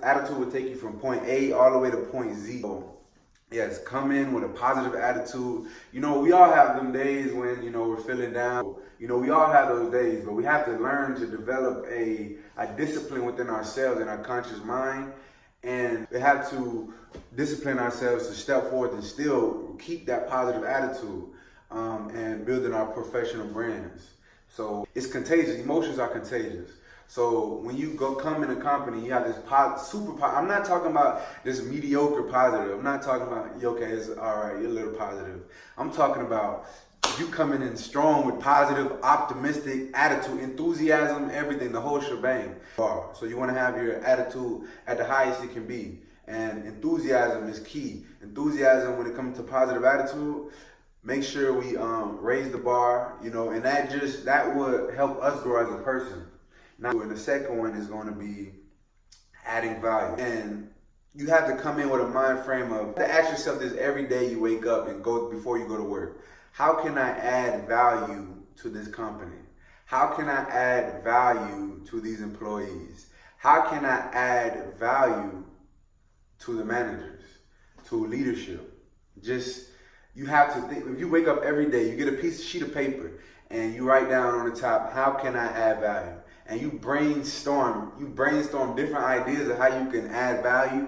attitude will take you from point A all the way to point Z. So, yes, come in with a positive attitude. You know, we all have them days when, you know, we're feeling down. You know, we all have those days, but we have to learn to develop a discipline within ourselves and our conscious mind. And we have to discipline ourselves to step forward and still keep that positive attitude and building our professional brands. So it's contagious. Emotions are contagious. So when you come in a company, you have this super positive. I'm not talking about this mediocre positive. I'm not talking about, okay, it's all right, you're a little positive. I'm talking about you coming in strong with positive, optimistic attitude, enthusiasm, everything, the whole shebang. So you want to have your attitude at the highest it can be. And enthusiasm is key. Enthusiasm, when it comes to positive attitude, make sure we raise the bar, you know, and that would help us grow as a person. Now, and the second one is going to be adding value. And you have to come in with a mind frame of, to ask yourself this every day you wake up and go before you go to work. How can I add value to this company? How can I add value to these employees? How can I add value to the managers, to leadership? Just, you have to think, if you wake up every day, you get a sheet of paper and you write down on the top, how can I add value? And you brainstorm different ideas of how you can add value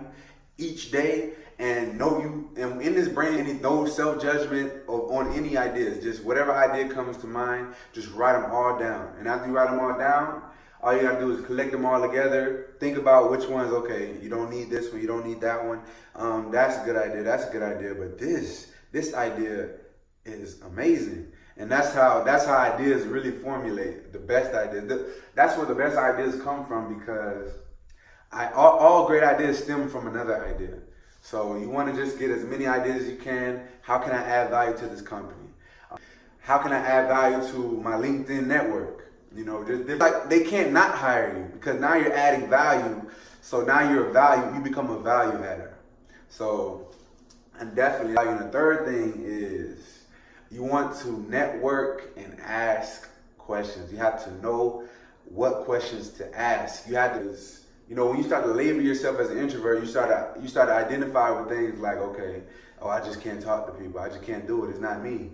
each day, and in this brain, no self-judgment on any ideas. Just whatever idea comes to mind, just write them all down. And after you write them all down, all you gotta do is collect them all together. Think about which ones, okay, you don't need this one, you don't need that one. That's a good idea, that's a good idea. But this idea is amazing. And that's how ideas really formulate, the best ideas. That's where the best ideas come from, because all great ideas stem from another idea. So you want to just get as many ideas as you can. How can I add value to this company? How can I add value to my LinkedIn network? You know, they can't not hire you, because now you're adding value. So now you become a value adder. So, and definitely, and the third thing is, you want to network and ask questions. You have to know what questions to ask. You have to, you know, when you start to label yourself as an introvert, you start to identify with things like, okay, oh, I just can't talk to people. I just can't do it. It's not me.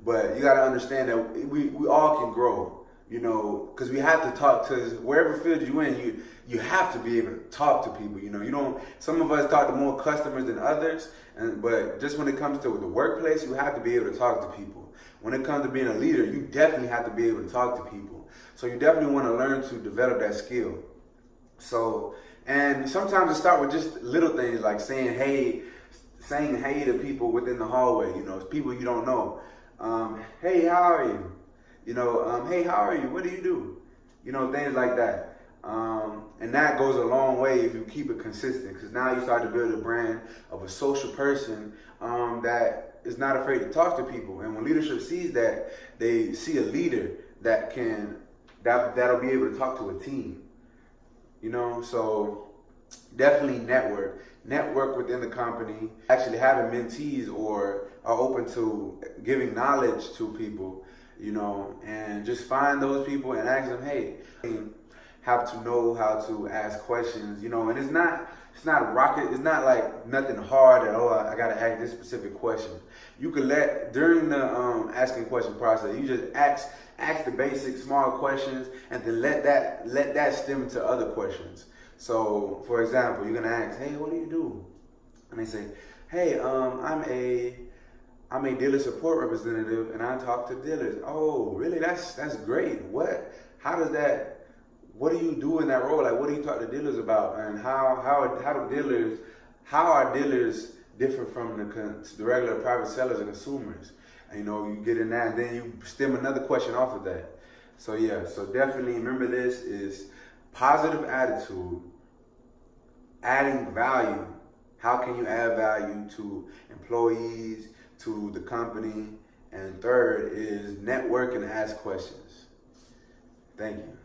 But you got to understand that we all can grow, you know, because we have to talk to, wherever field you're in, you have to be able to talk to people. You know, some of us talk to more customers than others, but just when it comes to the workplace, you have to be able to talk to people. When it comes to being a leader, you definitely have to be able to talk to people. So you definitely want to learn to develop that skill. So, and sometimes it starts with just little things like saying hey to people within the hallway, you know, people you don't know. Hey, how are you? You know, hey, how are you? What do you do? You know, things like that. And that goes a long way if you keep it consistent, because now you start to build a brand of a social person that is not afraid to talk to people. And when leadership sees that, they see a leader that'll be able to talk to a team. You know, so definitely network within the company. Actually having mentees or are open to giving knowledge to people, you know, and just find those people and ask them, hey, have to know how to ask questions, you know, and it's not rocket, it's not like nothing hard that, oh, I gotta ask this specific question. You could during the asking question process, you just ask the basic small questions, and then let that stem to other questions. So for example, you're gonna ask, hey, what do you do? And they say, hey, I'm a dealer support representative and I talk to dealers. Oh, really? That's great. What do you do in that role? Like, what do you talk to dealers about? And how are dealers different from the regular private sellers and consumers? And, you know, you get in that, and then you stem another question off of that. So yeah, so definitely remember, this is positive attitude, adding value. How can you add value to employees, to the company? And third is network and ask questions. Thank you.